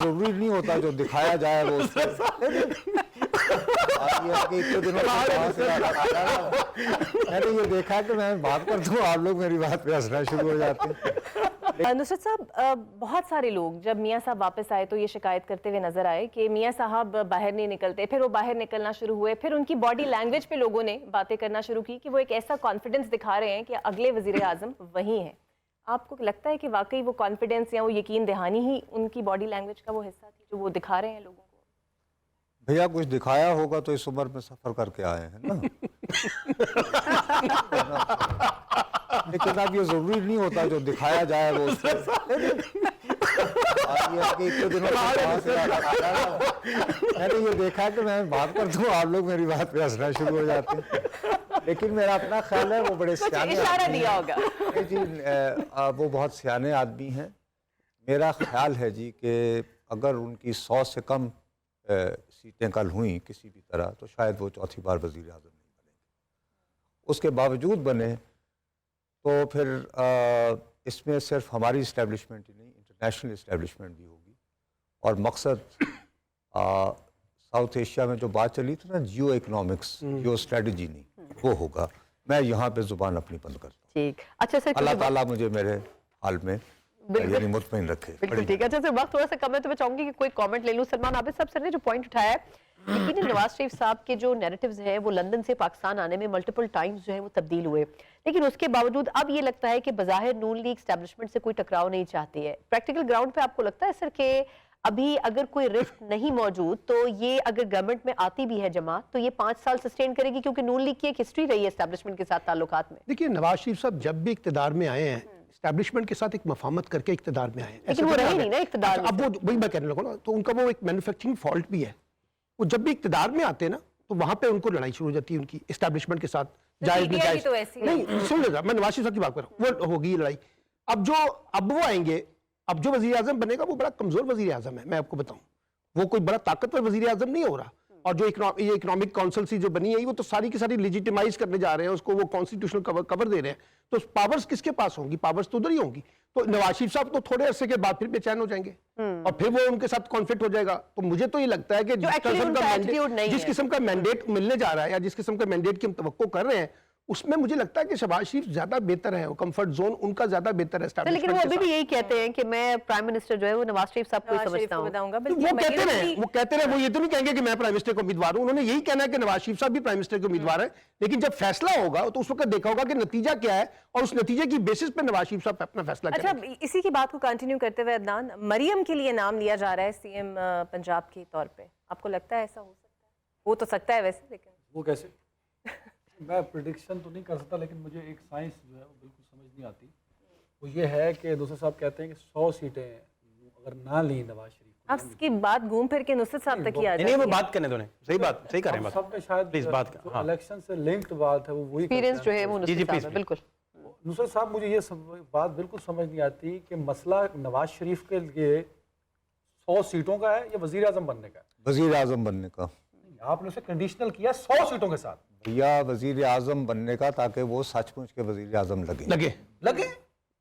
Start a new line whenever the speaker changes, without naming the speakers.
जरूरी नहीं होता जो दिखाया जाए वो उससे इतने दिनों मैंने ये देखा कि मैं बात करता हूँ, आप लोग मेरी बात पे हंसना शुरू हो जाते हैं।
नुसरत साहब, बहुत सारे लोग जब मियाँ साहब वापस आए तो ये शिकायत करते हुए नजर आए कि मियाँ साहब बाहर नहीं निकलते, फिर वो बाहर निकलना शुरू हुए, फिर उनकी बॉडी लैंग्वेज पे लोगों ने बातें करना शुरू की कि वो एक ऐसा कॉन्फिडेंस दिखा रहे हैं कि अगले वजीर आजम वही हैं। आपको लगता है कि वाकई वो कॉन्फिडेंस या वो यकीन दहानी ही उनकी बॉडी लैंग्वेज का वो हिस्सा थी जो वो दिखा रहे हैं लोगों को?
भैया कुछ दिखाया होगा तो इस उम्र में सफर करके आए हैं ना। लेकिन अब ये जरूरी नहीं होता जो दिखाया जाए वो उससे इतने दिनों मैंने ये देखा कि मैं बात करता हूँ, आप लोग मेरी बात पे हंसना शुरू हो जाते हैं। लेकिन मेरा अपना ख्याल है वो बड़े सियाने
इशारा दिया होगा
जी, वो बहुत सियाने आदमी हैं। मेरा ख्याल है जी कि अगर उनकी 100 से कम सीटें कल हुई किसी भी तरह तो शायद वो चौथी बार वज़ीर आज़म नहीं बनेंगे। उसके बावजूद बने तो फिर इसमें सिर्फ हमारी इस्टेब्लिशमेंट ही नहीं, इंटरनेशनल इस्टेब्लिशमेंट भी होगी। और मकसद साउथ एशिया में जो बात चली थी ना, जियो इकोनॉमिक्स, जियो स्ट्रेटजी नहीं, वो होगा। मैं यहाँ पे जुबान अपनी बंद करता हूँ।
ठीक, अच्छा सर,
अल्लाह ताला मुझे मेरे हाल में यानी मुतमईन रखे।
बिल्कुल ठीक है। अच्छा सर, वक्त थोड़ा सा कम है तो मैं चाहूंगी कि कोई कमेंट ले लूं। सलमान आबिद साहब, सर ने जो पॉइंट उठाया है, यकीनन नवाज शरीफ साहब के जो नैरेटिव्स हैं वो लंदन से पाकिस्तान आने में मल्टीपल टाइम्स जो है वो तब्दील हुए, लेकिन उसके बावजूद अब ये लगता है कि बज़ाहिर नून लीग एस्टैब्लिशमेंट से कोई टकराव नहीं चाहती है। प्रैक्टिकल ग्राउंड पे आपको लगता है सर कि अभी अगर कोई रिफ्ट नहीं मौजूद तो ये अगर गवर्नमेंट में आती भी है जमात तो ये 5 साल सस्टेन करेगी, क्योंकि नून लीग की एक हिस्ट्री रही है एस्टैब्लिशमेंट के साथ ताल्लुकात में?
देखिए, नवाज शरीफ साहब जब भी इक्तदार में आए हैं एस्टैब्लिशमेंट के साथ एक मफामत करके इक्तदार में आए हैं,
लेकिन वो रहे नहीं ना इक्तदार में।
अब वो वही मैं कहने लगा ना, तो उनका वो एक मैन्युफैक्चरिंग फॉल्ट भी है। वो जब भी इक्तदार में आते हैं ना तो वहां पे उनको लड़ाई शुरू हो जाती है उनकी एस्टैब्लिशमेंट के साथ। जायज नहीं जायज
तो ऐसी
नहीं, सुन लेगा, मैं नवाज शरीफ साहब की बात कर रहा हूँ, वो होगी लड़ाई। अब वो आएंगे, अब जो वजीर आजम बनेगा वो बड़ा कमजोर वजीर आजम है। मैं आपको बताऊं, वो कोई बड़ा ताकतवर वजीर आजम नहीं हो रहा। और जो ये इकोनॉमिक काउंसिल सी जो बनी है वो तो सारी की सारी लेजिटिमाइज करने जा रहे हैं उसको, वो कॉन्स्टिट्यूशनल कवर दे रहे हैं। तो पावर्स किसके पास होंगी? पावर्स तो उधर ही होंगी। तो नवाज शरीफ साहब तो थोड़े अरसे के बाद फिर बेचैन हो जाएंगे और फिर वो उनके साथ कॉन्फ्लिक्ट हो जाएगा। तो मुझे तो ये लगता है कि जिस किस्म का मैंडेट मिलने जा रहा है या जिस किस्म का मैंडेट की हम तवक्को कर रहे हैं उसमें मुझे लगता है कि शहबाज शरीफ ज्यादा बेहतर है, वो कंफर्ट जोन उनका ज्यादा बेहतर है।
लेकिन वो अभी भी यही कहते हैं कि मैं प्राइम मिनिस्टर जो है वो नवाज शरीफ साहब को समझता हूं।
वो कहते रहे, वो ये तो नहीं कहेंगे कि मैं प्राइम मिनिस्टर को उम्मीदवार हूं। उन्होंने यही कहना है कि नवाज शरीफ साहब भी प्राइम मिनिस्टर के उम्मीदवार है। लेकिन जब फैसला होगा तो उस वक्त देखा होगा कि नतीजा क्या है और उस नतीजे की बेसिस पे नवाज शरीफ साहब अपना फैसला करेंगे।
अच्छा, इसी की बात को कंटिन्यू करते हुए अदनान, मरियम के लिए नाम लिया जा रहा है सीएम पंजाब के तौर पे, आपको लगता है ऐसा हो सकता है? हो तो सकता है वैसे, लेकिन वो कैसे?
मैं प्रेडिक्शन तो नहीं कर सकता, लेकिन मुझे एक साइंस जो है वो बिल्कुल समझ नहीं आती। वो ये है कि दूसरे साहब कहते हैं कि 100 सीटें अगर ना ली नवाज शरीफ,
अब इसकी बात घूम फिर के नुसरत साहब तक ही आ जाती है।
वो बात करने दो, सही बात, सही कर रहे हैं
सबने शायद
प्लीज बात कर। हाँ,
इलेक्शन से लिंक्ड बात है वो वही
एक्सपीरियंस जो है वो नुसरत साहब है। बिल्कुल
नुसरत साहब, मुझे ये बात बिल्कुल समझ नहीं आती कि मसला नवाज शरीफ के लिए 100 सीटों का है या वजीर आजम बनने का है?
वजीर आजम बनने का।
आपने उसे कंडीशनल किया 100 सीटों के साथ।
भैया वजीर आजम बनने का, ताकि वो सचमुच के वजीर आजम लगे।